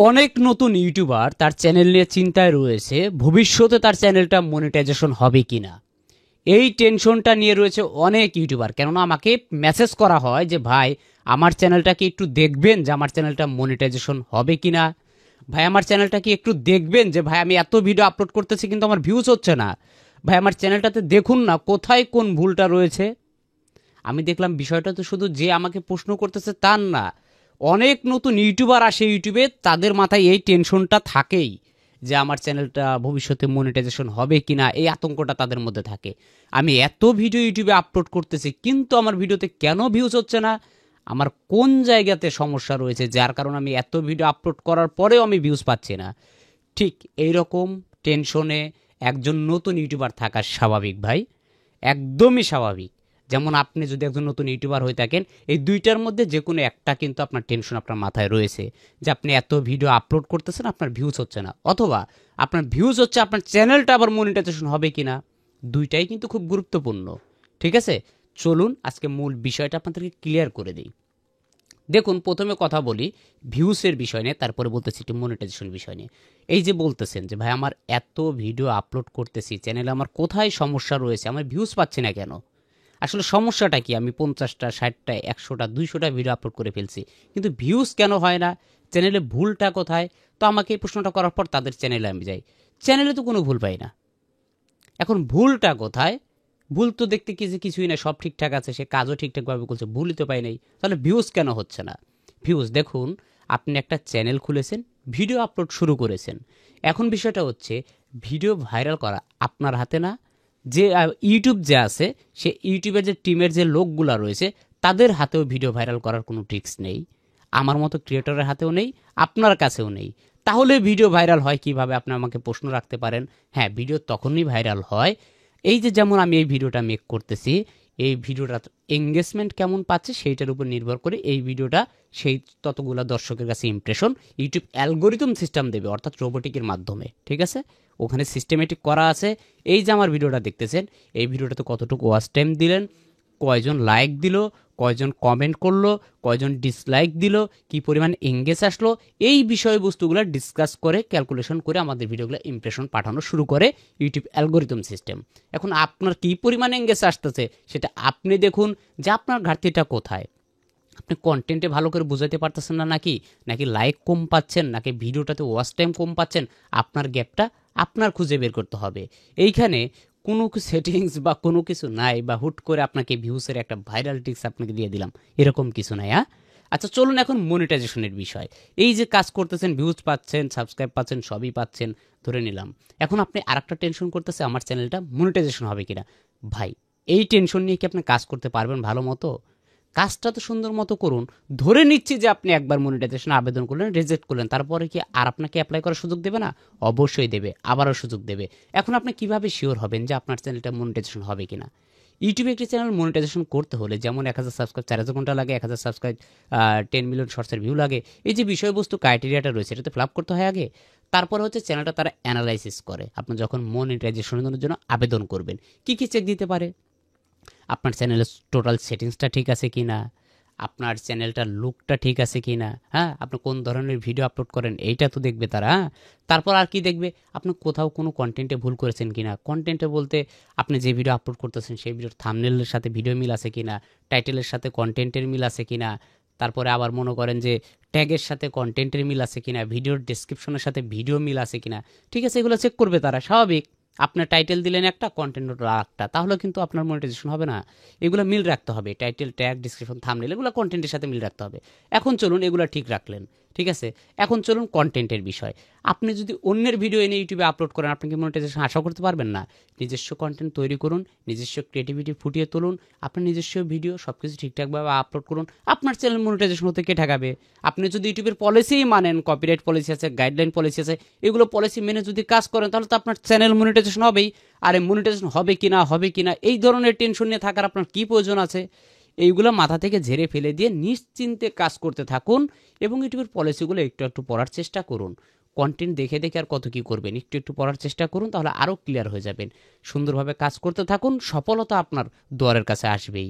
অনেক নতুন ইউটিউবার তার চ্যানেল নিয়ে চিন্তায় রয়েছে ভবিষ্যতে তার চ্যানেলটা মনিটাইজেশন হবে কিনা। এই টেনশনটা নিয়ে রয়েছে অনেক ইউটিউবার। কেননা আমাকে মেসেজ করা হয় যে ভাই আমার চ্যানেলটাকে একটু দেখবেন যে আমার চ্যানেলটা মনিটাইজেশন হবে কিনা। ভাই আমার চ্যানেলটাকে একটু দেখবেন যে ভাই আমি এত ভিডিও আপলোড করতেছি কিন্তু আমার ভিউজ হচ্ছে না। ভাই আমার চ্যানেলটাতে দেখুন না কোথায় কোন ভুলটা রয়েছে। আমি দেখলাম বিষয়টা তো শুধু যে আমাকে প্রশ্ন করতেছে তার না, অনেক নতুন ইউটিউবার আসে ইউটিউবে, তাদের মাথায় এই টেনশনটা থাকেই যে আমার চ্যানেলটা ভবিষ্যতে মনিটাইজেশন হবে কিনা, এই আতঙ্কটা তাদের মধ্যে থাকে। আমি এত ভিডিও ইউটিউবে আপলোড করতেছি কিন্তু আমার ভিডিওতে কেন ভিউজ হচ্ছে না, আমার কোন জায়গাতে সমস্যা রয়েছে যার কারণে আমি এত ভিডিও আপলোড করার পরেও আমি ভিউজ পাচ্ছি না। ঠিক এইরকম টেনশনে একজন নতুন ইউটিউবার থাকা স্বাভাবিক ভাই, একদমই স্বাভাবিক। যেমন আপনি যদি একজন নতুন ইউটিউবার হয়ে থাকেন, এই দুইটার মধ্যে যে কোনো একটা কিন্তু আপনার টেনশন আপনার মাথায় রয়েছে যে আপনি এত ভিডিও আপলোড করতেছেন আপনার ভিউজ হচ্ছে না, অথবা আপনার ভিউজ হচ্ছে আপনার চ্যানেলটা আবার মনিটাইজেশন হবে কিনা। দুইটাই কিন্তু খুব গুরুত্বপূর্ণ। ঠিক আছে, চলুন আজকে মূল বিষয়টা আপনাদেরকে ক্লিয়ার করে দিই। দেখুন, প্রথমে কথা বলি ভিউসের বিষয় নিয়ে, তারপরে বলতেছি একটু মনিটাইজেশন বিষয় নিয়ে। এই যে বলতেছেন যে ভাই আমার এত ভিডিও আপলোড করতেছি, চ্যানেলে আমার কোথায় সমস্যা রয়েছে, আমার ভিউজ পাচ্ছি না কেন। আসলে সমস্যাটা কি, আমি 50টা 60টা 100টা 200টা ভিডিও আপলোড করে ফেলছি কিন্তু ভিউজ কেন হয় না, চ্যানেলে ভুলটা কোথায়। তো আমাকে এই প্রশ্নটা করার পর তাদের চ্যানেলে আমি যাই, চ্যানেলে তো কোনো ভুল পাই না। এখন ভুলটা কোথায়? ভুল তো দেখতে কিছুই না, সব ঠিকঠাক আছে, সে কাজও ঠিকঠাকভাবে করছে, ভুলই তো পাই নাই, তাহলে ভিউজ কেন হচ্ছে না। ভিউজ দেখুন, আপনি একটা চ্যানেল খুলেছেন, ভিডিও আপলোড শুরু করেছেন। এখন বিষয়টা হচ্ছে ভিডিও ভাইরাল করা আপনার হাতে না, যে ইউটিউব যে আছে সে ইউটিউবের যে টিমের যে লোকগুলা রয়েছে তাদের হাতেও ভিডিও ভাইরাল করার কোনো ট্রিক্স নেই। আমার মতো ক্রিয়েটরের হাতেও নেই, আপনার কাছেও নেই। তাহলে ভিডিও ভাইরাল হয় কিভাবে, আপনি আমাকে প্রশ্ন রাখতে পারেন। হ্যাঁ, ভিডিও তখনই ভাইরাল হয়, এই যে যেমন আমি এই ভিডিওটা মেক করতেছি, এই ভিডিওটা এঙ্গেজমেন্ট কেমন পাচ্ছে সেইটার উপর নির্ভর করে এই ভিডিওটা সেই ততগুলা দর্শকের কাছে ইমপ্রেশন ইউটিউব অ্যালগোরিদম সিস্টেম দেবে, অর্থাৎ রোবোটিকের মাধ্যমে। ঠিক আছে, ওখানে সিস্টেমেটিক করা আছে। এই যে আমার ভিডিওটা দেখতেছেন, এই ভিডিওটাতে কতটুকু ওয়াচ টাইম দিলেন, কয়জন লাইক দিল, কয়জন কমেন্ট করলো, কয়জন ডিসলাইক দিল, কি পরিমাণ এঙ্গেজ আসলো, এই বিষয়বস্তুগুলো ডিসকাস করে ক্যালকুলেশন করে আমাদের ভিডিওগুলো ইমপ্রেশন পাঠানো শুরু করে ইউটিউব অ্যালগোরিদম সিস্টেম। এখন আপনার কি পরিমাণ এঙ্গেজ আসতেছে সেটা আপনি দেখুন যে আপনার ঘাটতিটা কোথায়। আপনি কন্টেন্টে ভালো করে বুঝাতে পারতেছেন না, নাকি নাকি লাইক কম পাচ্ছেন, নাকি ভিডিওটাতে ওয়াচ টাইম কম পাচ্ছেন, আপনার গ্যাপটা আপনার খুঁজে বের করতে হবে। এইখানে কোনো সেটিংস বা কোনো কিছু নাই, বা হুট করে আপনাকে ভিউসের একটা ভাইরাল টিক্স আপনাকে দিয়ে দিলাম, এরকম কিছু নাই। হ্যাঁ, আচ্ছা চলুন এখন মনিটাইজেশনের বিষয়। এই যে কাজ করতেছেন, ভিউজ পাচ্ছেন, সাবস্ক্রাইব পাচ্ছেন, সবই পাচ্ছেন, ধরে নিলাম। এখন আপনি আরেকটা টেনশন করতেছে আমার চ্যানেলটা মনিটাইজেশন হবে কিনা। ভাই, এই টেনশন নিয়ে কি আপনি কাজ করতে পারবেন ভালো মতো? কাজটা তো সুন্দর মতো করুন। ধরে নিচ্ছি যে আপনি একবার মনিটাইজেশন আবেদন করলেন, রিজেক্ট করলেন, তারপরে কি আর আপনাকে অ্যাপ্লাই করার সুযোগ দেবে না? অবশ্যই দেবে, আবারও সুযোগ দেবে। এখন আপনি কিভাবে শিওর হবেন যে আপনার চ্যানেলটা মনিটাইজেশন হবে কিনা? ইউটিউবে একটি চ্যানেল মনিটাইজেশন করতে হলে যেমন 1000 সাবস্ক্রাইব 4000 ঘন্টা লাগে, 1000 সাবস্ক্রাইব 10 মিলিয়ন শর্টসের ভিউ লাগে, এই যে বিষয়বস্তু ক্রাইটেরিয়াটা রয়েছে এটাতে ফিল আপ করতে হয় আগে। তারপরে হচ্ছে চ্যানেলটা তারা অ্যানালাইসিস করে। আপনি যখন মনিটাইজেশনের জন্য আবেদন করবেন, কি কি চেক দিতে পারে? আপনার চ্যানেলের টোটাল সেটিংসটা ঠিক আছে কিনা, আপনার চ্যানেলটার লুকটা ঠিক আছে কিনা, হ্যাঁ, আপনি কোন ধরনের ভিডিও আপলোড করেন এইটা তো দেখবে তারা। হ্যাঁ, তারপর আর কি দেখবে, আপনি কোথাও কোনো কন্টেন্টে ভুল করেছেন কিনা। কন্টেন্টে বলতে আপনি যে ভিডিও আপলোড করতেছেন সেই ভিডিওর থাম্বনেলের সাথে ভিডিও মিল আছে কিনা, টাইটেলের সাথে কন্টেন্টের মিল আছে কিনা, তারপরে আবার মনে করেন যে ট্যাগের সাথে কন্টেন্টের মিল আছে কিনা, ভিডিওর ডেসক্রিপশনের সাথে ভিডিও মিল আছে কিনা। ঠিক আছে, এগুলো চেক করবে তারা, স্বাভাবিক। আপনার টাইটেল দিলেন একটা, কন্টেন্ট আরেকটা, তাহলে কিন্তু আপনার মনিটাইজেশন হবে না। এগুলো মিল রাখতে হবে, টাইটেল, ট্যাগ, ডিসক্রিপশন, থাম্বনেল, এগুলো কন্টেন্টের সাথে মিল রাখতে হবে। এখন চলুন, এগুলো ঠিক রাখলেন, ঠিক আছে। এখন চলুন কন্টেন্টের বিষয়। আপনি যদি অন্যের ভিডিও এনে ইউটিউবে আপলোড করেন, আপনি কি মনিটাইজেশন আশা করতে পারবেন না? নিজস্ব কন্টেন্ট তৈরি করুন, নিজস্ব ক্রিয়েটিভিটি ফুটিয়ে তুলুন, আপনার নিজস্ব ভিডিও সব কিছু ঠিকঠাকভাবে আপলোড করুন, আপনার চ্যানেল মনিটাইজেশন হতে কে ঠেকাবে? আপনি যদি ইউটিউবের পলিসিই মানেন, কপিরাইট পলিসি আছে, গাইডলাইন পলিসি আছে, এগুলো পলিসি মেনে যদি কাজ করেন তাহলে তো আপনার চ্যানেল মনিটাইজেশন হবেই। আর এই মনিটাইজেশন হবে কিনা এই ধরনের টেনশন নিয়ে থাকার আপনার কি প্রয়োজন আছে? এইগুলো মাথা থেকে ঝেড়ে ফেলে দিয়ে নিশ্চিন্তে কাজ করতে থাকুন এবং ইউটিউবের পলিসিগুলো একটু একটু পড়ার চেষ্টা করুন। কন্টেন্ট দেখে দেখে আর কত কি করবেন, একটু একটু পড়ার চেষ্টা করুন, তাহলে আরও ক্লিয়ার হয়ে যাবেন। সুন্দরভাবে কাজ করতে থাকুন, সফলতা আপনার দুয়ারের কাছে আসবেই।